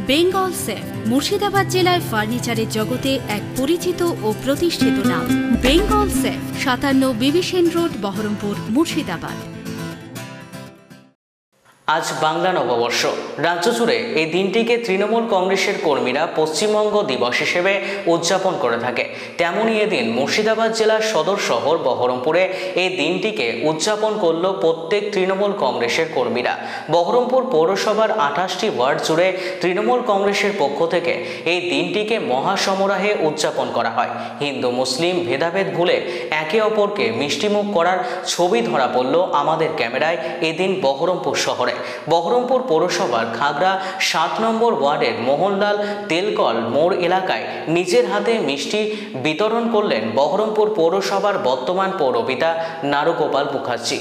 Bengal safe Murshidabad জেলায় ফার্নিচারের জগতে এক পরিচিত ও প্রতিষ্ঠিত নাম। Bengal safe 57 বিবিসেন road, Baharampur, Murshidabad. আজ বাংলা নববর্ষ। রাজ্য জুড়ে এই দিনটিকে তৃণমূল কংগ্রেসের কর্মীরা পশ্চিমবঙ্গ দিবস হিসেবে উদযাপন করে থাকে। তেমনই এদিন মুর্শিদাবাদ জেলার সদর শহর বহরমপুরে এই দিনটিকে উদযাপন করল প্রত্যেক তৃণমূল কংগ্রেসের কর্মীরা। বহরমপুর পৌরসভার 28টি ওয়ার্ড জুড়ে তৃণমূল কংগ্রেসের পক্ষ থেকে এই দিনটিকে মহাসমারোহে উদযাপন করা হয়। হিন্দু মুসলিম ভেদাভেদ ভুলে একে অপরকে মিষ্টিমুখ করার ছবি ধরা পড়ল আমাদের ক্যামেরায় এদিন বহরমপুর শহরে। বহরমপুর পৌরসভার খাগড়া 7 নম্বর ওয়ার্ডের মোহনলাল তেলকল মোড় এলাকায় নিজের হাতে মিষ্টি বিতরণ করলেন বহরমপুর পৌরসভার বর্তমান পৌরপিতা নারুগোপাল মুখার্জি।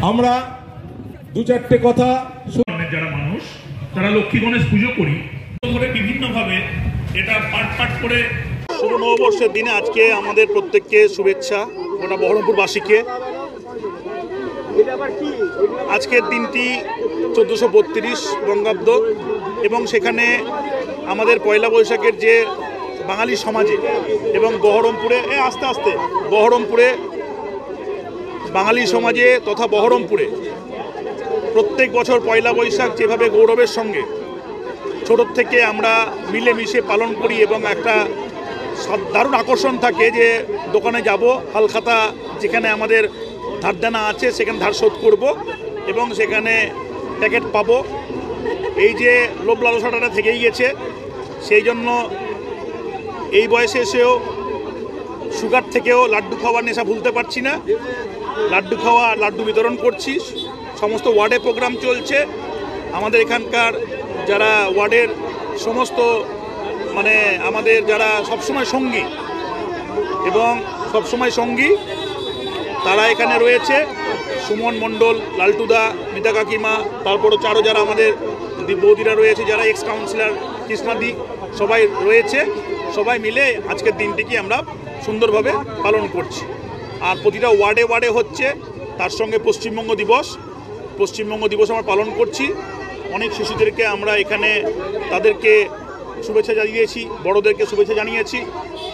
আমরা দু চারটে কথা, যারা মানুষ তারা লক্ষ্মী গণেশ পুজো করি, বিভিন্ন ভাবে এটা পাঠ করে শুভ নববর্ষের দিনে আজকে আমাদের প্রত্যেককে শুভেচ্ছা, গোটা বহরমপুরবাসীকে। আজকের দিনটি 1432 বঙ্গাব্দ এবং সেখানে আমাদের পয়লা বৈশাখের যে বাঙালি সমাজে এবং বহরমপুরে বহরমপুরে বাঙালি সমাজে তথা বহরমপুরে প্রত্যেক বছর পয়লা বৈশাখ যেভাবে গৌরবের সঙ্গে ছোটোর থেকে আমরা মিলেমিশে পালন করি এবং একটা দারুণ আকর্ষণ থাকে যে দোকানে যাব, হালখাতা যেখানে আমাদের ধার দেনা আছে সেখানে ধার শোধ করব এবং সেখানে প্যাকেট পাবো। এই যে লোভ লালসাটা থেকেই গেছে, সেই জন্য এই বয়সে এসেও সুগার থেকেও লাড্ডু খাওয়ার নেশা ভুলতে পারছি না। লাড্ডু বিতরণ করছি। সমস্ত ওয়ার্ডে প্রোগ্রাম চলছে। আমাদের এখানকার যারা ওয়ার্ডের সমস্ত আমাদের যারা সবসময় সঙ্গী এবং সবসময় সঙ্গী তারা এখানে রয়েছে। সুমন মণ্ডল, লালটুদা, মিতা কাকিমা, তারপরও আরও যারা আমাদের বৌদিরা রয়েছে, যারা এক্স কাউন্সিলর কৃষ্ণাদি সবাই রয়েছে। সবাই মিলে আজকের দিনটিকে আমরা সুন্দরভাবে পালন করছি। আর প্রতিটা ওয়ার্ডে ওয়ার্ডে হচ্ছে, তার সঙ্গে পশ্চিমবঙ্গ দিবস আমরা পালন করছি। অনেক শিশুদেরকে আমরা এখানে তাদেরকে শুভেচ্ছা জানিয়েছি, বড়দেরকে শুভেচ্ছা জানিয়েছি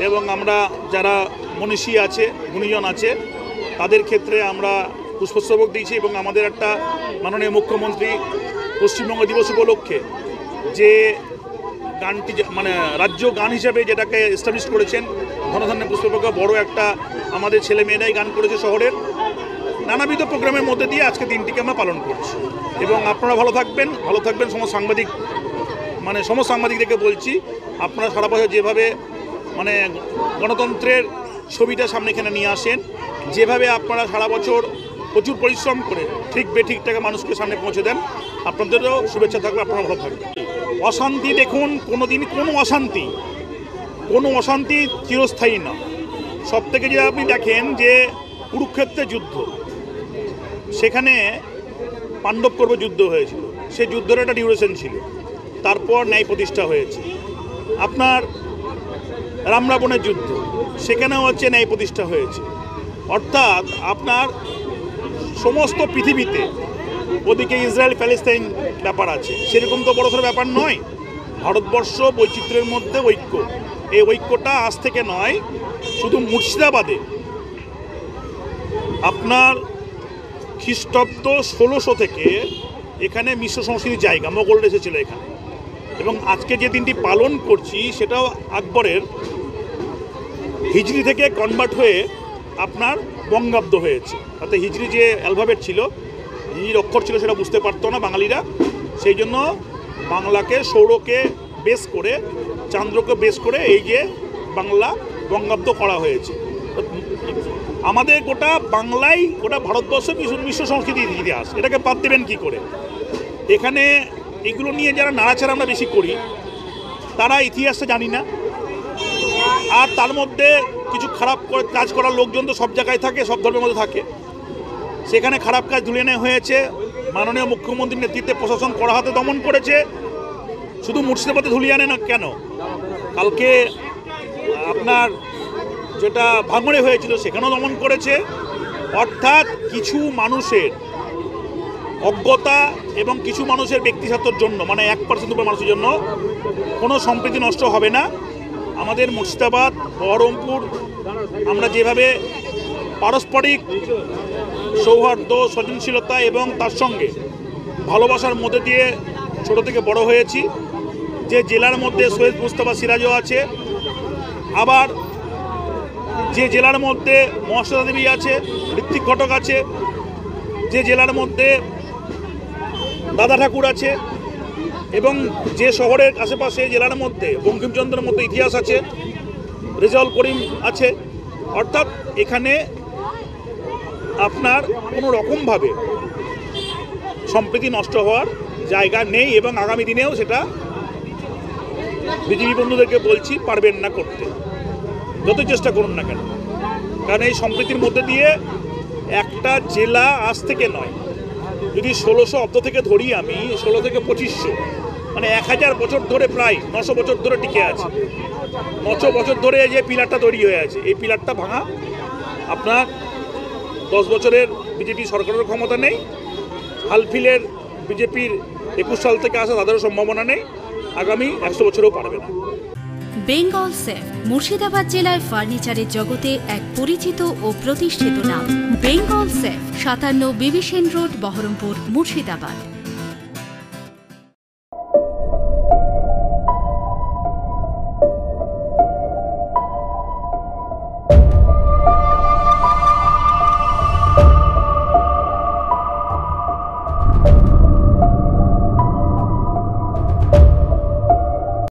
এবং আমরা যারা মনীষী আছে, গুণীজন আছে, তাদের ক্ষেত্রে আমরা পুষ্পস্তবক দিয়েছি এবং আমাদের একটা মাননীয় মুখ্যমন্ত্রী পশ্চিমবঙ্গ দিবস উপলক্ষে যে গানটি রাজ্য গান হিসাবে যেটাকে এস্টাবলিশ করেছেন, ধনধান্য পুষ্পস্তবক, বড় একটা আমাদের ছেলে মেয়েরাই গান করেছে শহরের। নানাবিধ প্রোগ্রামের মধ্যে দিয়ে আজকে দিনটিকে আমরা পালন করছি এবং আপনারা ভালো থাকবেন। সমস্ত সাংবাদিকদেরকে বলছি, আপনারা সারা বছর যেভাবে গণতন্ত্রের ছবিটা সামনে এখানে নিয়ে আসেন, যেভাবে আপনারা সারা বছর প্রচুর পরিশ্রম করে ঠিক বেঠিকটাকে মানুষকে সামনে পৌঁছে দেন, আপনাদেরও শুভেচ্ছা থাকবে। আপনারা ভালো থাকবেন। অশান্তি দেখুন, কোনো অশান্তি চিরস্থায়ী না। সব থেকে যদি আপনি দেখেন যে কুরুক্ষেত্রের যুদ্ধ, সেখানে পাণ্ডব কৌরব যুদ্ধ হয়েছিল, সেই যুদ্ধের একটা ডিউরেশন ছিল, তারপর ন্যায় প্রতিষ্ঠা হয়েছে। আপনার রাম রাবণের যুদ্ধ, সেখানেও ন্যায় প্রতিষ্ঠা হয়েছে। অর্থাৎ আপনার সমস্ত পৃথিবীতে ওদিকে ইসরায়েল প্যালেস্তাইন ব্যাপার আছে, সেরকম তো বড়সড় ব্যাপার নয়। ভারতবর্ষ বৈচিত্র্যের মধ্যে ঐক্য, এই ঐক্যটা আজ থেকে নয়, শুধু মুর্শিদাবাদে আপনার খ্রিস্টাব্দ 1600 থেকে এখানে মিশ্র সংস্কৃতির জায়গা, মোগলরা এসেছিল এখানে। এবং আজকে যে দিনটি পালন করছি সেটাও আকবরের হিজরি থেকে কনভার্ট হয়ে আপনার বঙ্গাব্দ হয়েছে। অর্থাৎ হিজরি যে অ্যালফাবেট ছিল, হিজরির অক্ষর ছিল, সেটা বুঝতে পারতো না বাঙালিরা। সেই জন্য বাংলাকে সৌরকে বেস করে, চান্দ্রকে বেস করে এই যে বাংলা বঙ্গাব্দ করা হয়েছে। আমাদের গোটা বাংলায়, গোটা ভারতবর্ষ মিশ্র সংস্কৃতির ইতিহাস, এটাকে বাদ দেবেন কী করে? এখানে এগুলো নিয়ে যারা নাড়াচাড়া আমরা বেশি করি, তারা ইতিহাসটা জানি না। আর তার মধ্যে কিছু খারাপ কাজ করার লোকজন তো সব জায়গায় থাকে, সব ধর্মের মধ্যে থাকে। সেখানে খারাপ কাজ ধুলিয়ে নেওয়া হয়েছে। মাননীয় মুখ্যমন্ত্রীর নেতৃত্বে প্রশাসন কড়া হাতে দমন করেছে। শুধু মুর্শিদাবাদে ধুলিয়ে আনে না কেন, কালকে আপনার যেটা ভাঙড়ে হয়েছিল সেখানেও দমন করেছে। অর্থাৎ কিছু মানুষের অজ্ঞতা এবং কিছু মানুষের ব্যক্তিস্বার্থের জন্য, মানে 1% উপর মানুষের জন্য কোনো সম্প্রীতি নষ্ট হবে না। আমাদের মুর্শিদাবাদ, বহরমপুর আমরা যেভাবে পারস্পরিক সৌহার্দ্য, সৃজনশীলতা এবং তার সঙ্গে ভালোবাসার মধ্যে দিয়ে ছোট থেকে বড় হয়েছি, যে জেলার মধ্যে সৈয়দ মুস্তাফা সিরাজও আছে, আবার যে জেলার মধ্যে মহাশ্বেতা দেবী আছে, ঋত্বিক ঘটক আছে, যে জেলার মধ্যে দাদা ঠাকুর আছে, এবং যে শহরের আশেপাশে জেলার মধ্যে বঙ্কিমচন্দ্রের মতো ইতিহাস আছে, রেজাউল করিম আছে। অর্থাৎ এখানে আপনার কোনো রকমভাবে সম্প্রীতি নষ্ট হওয়ার জায়গা নেই, এবং আগামী দিনেও সেটা বিজেপি বন্ধুদেরকে বলছি পারবেন না করতে, যতই চেষ্টা করুন না কেন। কারণ এই সম্প্রীতির মধ্যে দিয়ে একটা জেলা আজ থেকে নয়, যদি 1600 অব্দ থেকে ধরি আমি, 16 থেকে 2500, মানে 1000 বছর ধরে, প্রায় 900 বছর ধরে টিকে আছে। 900 বছর ধরে যে পিলারটা তৈরি হয়ে আছে, এই পিলারটা ভাঙা আপনার 10 বছরের বিজেপি সরকারের ক্ষমতা নেই, হালফিলের বিজেপির 21 সাল থেকে আসা তাদেরও সম্ভাবনা নেই, আগামী 100 বছরেও পারবে না। বেঙ্গল সেফ মুর্শিদাবাদ জেলায় ফার্নিচারের জগতে এক পরিচিত ও প্রতিষ্ঠিত নাম। Bengal safe 57 Bibhishan road, Baharampur, Murshidabad.